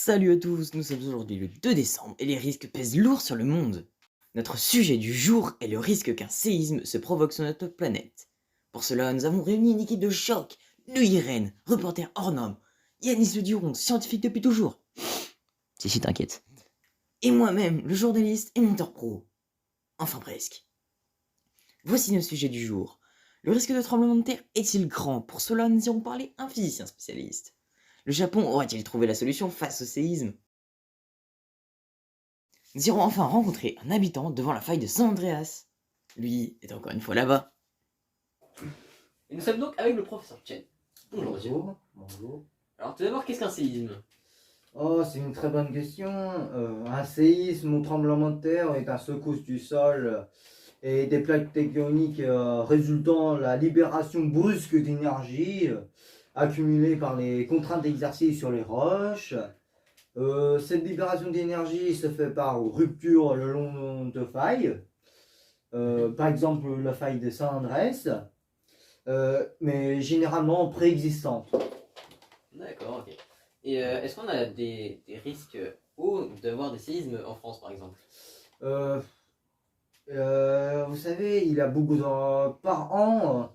Salut à tous, nous sommes aujourd'hui le 2 décembre et les risques pèsent lourd sur le monde. Notre sujet du jour est le risque qu'un séisme se provoque sur notre planète. Pour cela, nous avons réuni une équipe de choc. Nous Irène, reporter hors norme, Yanis Le Duron, scientifique depuis toujours. Si t'inquiète. Et moi-même, le journaliste et monteur pro. Enfin presque. Voici nos sujets du jour. Le risque de tremblement de terre est-il grand? Pour cela, nous irons parler un physicien spécialiste. Le Japon aurait-il trouvé la solution face au séisme? Nous irons enfin rencontrer un habitant devant la faille de San Andreas. Lui est encore une fois là-bas. Et nous sommes donc avec le professeur Chen. Bonjour monsieur. Bonjour. Alors tout d'abord, qu'est-ce qu'un séisme? Oh, c'est une très bonne question. Un séisme ou tremblement de terre est un secousse du sol et des plaques tectoniques résultant de la libération brusque d'énergie accumulée par les contraintes d'exercice sur les roches. Cette libération d'énergie se fait par rupture le long de failles, par exemple la faille de San Andrés, mais généralement préexistantes. D'accord, ok. Et est-ce qu'on a des risques hauts d'avoir des séismes en France par exemple? Vous savez, il y a beaucoup par an,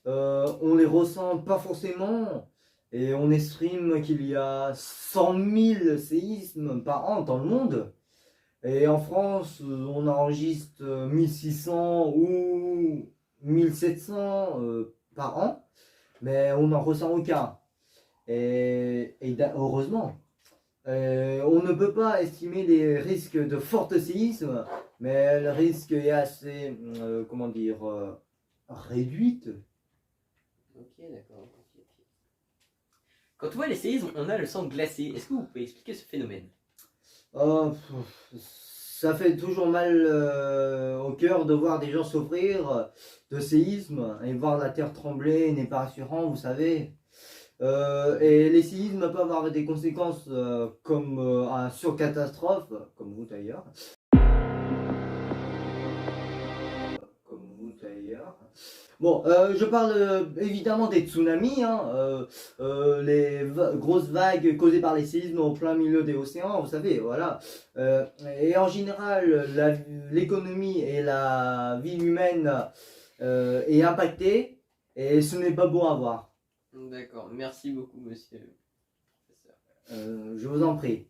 on les ressent pas forcément, et on estime qu'il y a 100 000 séismes par an dans le monde. Et en France, on enregistre 1600 ou 1700 par an, mais on n'en ressent aucun. Heureusement. On ne peut pas estimer les risques de fort séisme, mais le risque est assez, réduite. Ok, d'accord. Ok. Quand on voit les séismes, on a le sang glacé. Est-ce que vous pouvez expliquer ce phénomène? Ça fait toujours mal au cœur de voir des gens souffrir de séisme et voir la terre trembler n'est pas rassurant, vous savez. Et les séismes peuvent avoir des conséquences comme un surcatastrophe, comme vous d'ailleurs. Bon, je parle évidemment des tsunamis, hein, les grosses vagues causées par les séismes au plein milieu des océans, vous savez, voilà. Et en général, l'économie et la vie humaine est impactée, et ce n'est pas beau à voir. D'accord, merci beaucoup monsieur le professeur. Je vous en prie.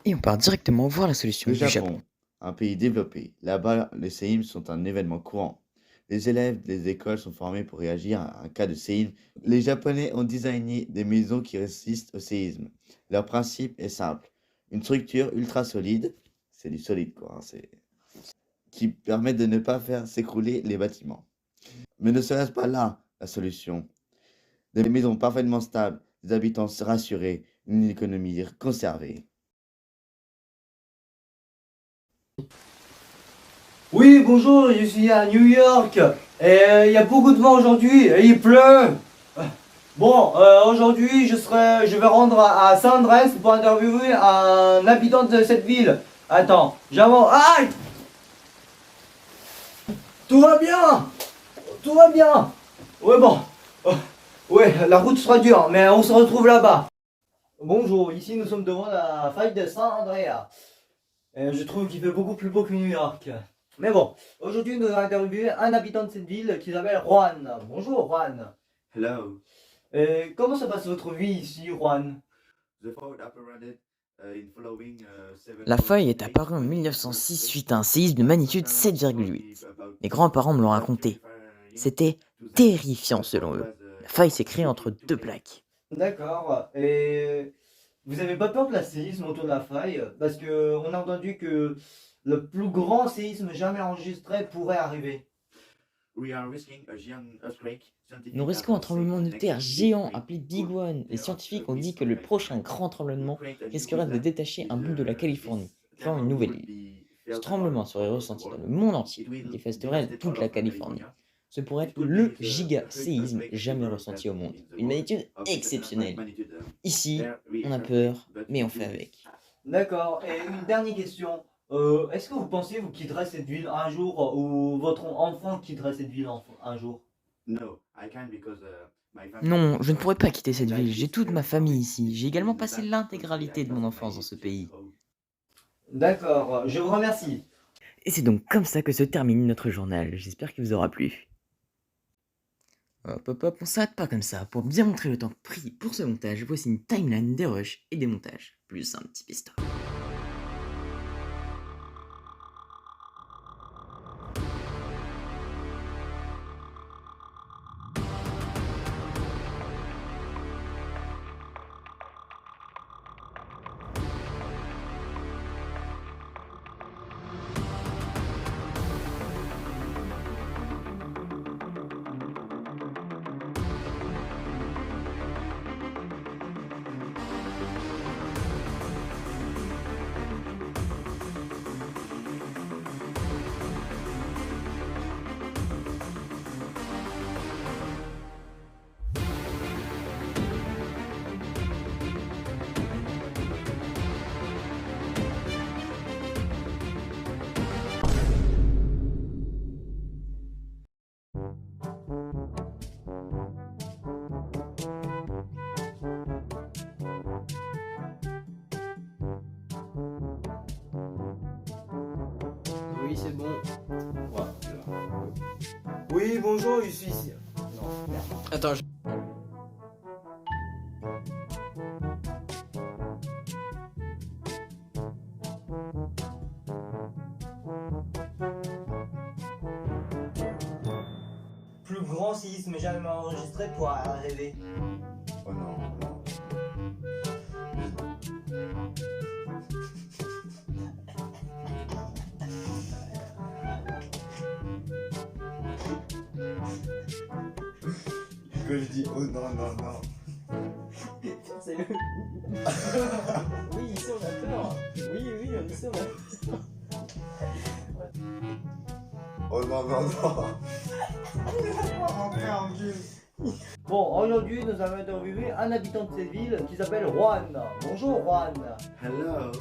Et on part directement voir la solution Le du Japon, Japon. un pays développé. Là-bas, les séismes sont un événement courant. Les élèves des écoles sont formés pour réagir à un cas de séisme. Les Japonais ont designé des maisons qui résistent au séisme. Leur principe est simple. Une structure ultra solide, c'est du solide quoi, qui permet de ne pas faire s'écrouler les bâtiments. Mais ne serait-ce pas là la solution? Des maisons parfaitement stables, des habitants rassurés, une économie conservée. Oui, bonjour, je suis à New York et il y a beaucoup de vent aujourd'hui et il pleut. Bon, aujourd'hui je vais rendre à San Andrés pour interviewer un habitant de cette ville. Attends, j'avance. Aïe! Tout va bien! Tout va bien! Ouais, bon. Ouais, la route sera dure, mais on se retrouve là-bas. Bonjour, ici nous sommes devant la faille de San Andreas. Je trouve qu'il fait beaucoup plus beau que New York. Mais bon, aujourd'hui nous allons interviewer un habitant de cette ville qui s'appelle Juan. Bonjour Juan. Hello. Comment se passe votre vie ici, Juan? La faille est apparue en 1906 suite à un séisme de magnitude 7,8. Mes grands-parents me l'ont raconté. C'était terrifiant selon eux. La faille s'est créée entre deux plaques. D'accord. Et vous avez pas peur de la séisme autour de la faille? Parce que on a entendu que le plus grand séisme jamais enregistré pourrait arriver. Nous risquons un tremblement de terre géant appelé Big One. Les scientifiques ont dit que le prochain grand tremblement risquerait de détacher un bout de la Californie, créant une nouvelle île. Ce tremblement serait ressenti dans le monde entier et dévasterait toute la Californie. Ce pourrait être le giga-séisme jamais ressenti au monde. Une magnitude exceptionnelle. Ici, on a peur, mais on fait avec. D'accord. Et une dernière question. Est-ce que vous pensez vous quitterez cette ville un jour ou votre enfant quitterait cette ville un jour? Non, je ne pourrais pas quitter cette ville, j'ai toute ma famille ici. J'ai également passé l'intégralité de mon enfance dans ce pays. D'accord, je vous remercie. Et c'est donc comme ça que se termine notre journal. J'espère qu'il vous aura plu. Hop hop hop, on s'arrête pas comme ça. Pour bien montrer le temps pris pour ce montage, voici une timeline des rushs et des montages, plus un petit piston. Oui, c'est bon. Voilà. Oui, bonjour, je suis ici. Non, merde. Attends, Plus grand séisme jamais enregistré pour rêver. Oh non, non. Quand je dis oh non, non, non. c'est le. Oui, ici on a peur. Oui, ici on a peur. Oh non, non, non. Bon, aujourd'hui, nous allons interviewer un habitant de cette ville qui s'appelle Juan. Bonjour, Juan. Hello.